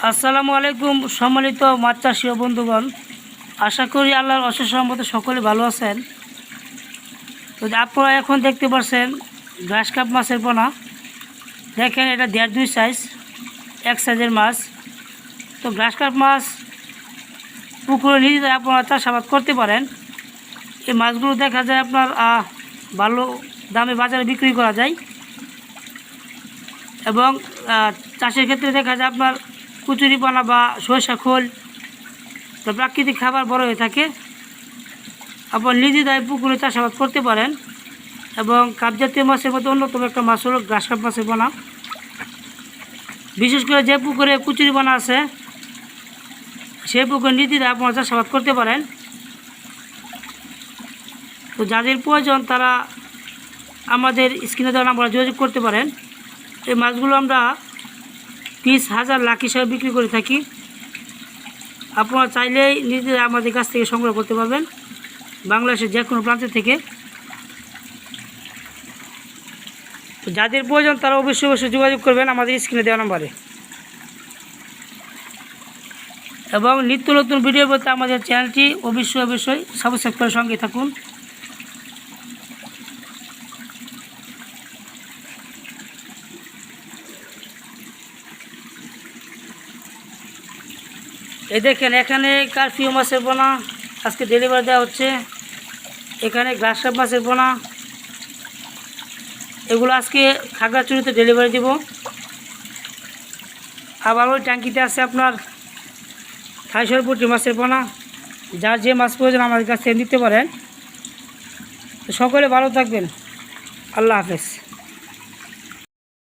আসসালামু আলাইকুম সম্মানিত মাছ চাষী ও বন্ধুগণ, আশা করি আল্লাহর অশেষ রহমতে সকলে ভালো আছেন। তো আপনারা এখন দেখতে পাচ্ছেন গ্রাস কাপ মাছের পোনা। দেখেন এটা 1.5-2 সাইজ, এক সাইজের মাছ। তো গ্রাস কাপ মাছ পুকুরে নিজে আপনারা চাষাবাদ করতে পারেন। এই মাছগুলো দেখা যায় আপনার ভালো দামে বাজারে বিক্রি করা যায় এবং চাষের ক্ষেত্রে দেখা যায় আপনার কচুরিপানা বা সরিষা খোল তো প্রাকৃতিক খাবার বড় হয়ে থাকে। আপনার নিজেরাই পুকুরে চাষাবাদ করতে পারেন এবং কাপ জাতীয় মাছের মধ্যে অন্যতম একটা মাছ হলো গ্রাস কাপ মাছের পোনা। বিশেষ করে যে পুকুরে কচুরিপানা আছে সেই পুকুরে নিজেরা আপনারা চাষাবাদ করতে পারেন। তো যাদের প্রয়োজন তারা আমাদের স্ক্রিনে দেওয়া নাম্বারে যোগাযোগ করতে পারেন। এই মাছগুলো আমরা পিস 1000 লাখ হিসাবে বিক্রি করে থাকি। আপনারা চাইলেই নিজেরা আমাদের কাছ থেকে সংগ্রহ করতে পারবেন বাংলাদেশের যে কোনো প্রান্ত থেকে। তো যাদের প্রয়োজন তারা অবশ্যই যোগাযোগ করবেন আমাদের স্ক্রিনে দেওয়া নাম্বারে। এবং নিত্য নতুন ভিডিও বলতে আমাদের চ্যানেলটি অবশ্যই সাবস্ক্রাইব করে সঙ্গে থাকুন। এই দেখেন এখানে কারফিউ মাছের পোনা আজকে ডেলিভারি দেওয়া হচ্ছে। এখানে গ্রাস কাপ মাছের পোনা, এগুলো আজকে খাগড়াছড়িতে ডেলিভারি দেব। আবার ওই ট্যাঙ্কিতে আছে আপনার থাইশরপুটি মাছের পোনা। যার যে মাছ প্রয়োজন আমাদের কাছ থেকে নিতে পারেন। তো সকলে ভালো থাকবেন। আল্লাহ হাফেজ।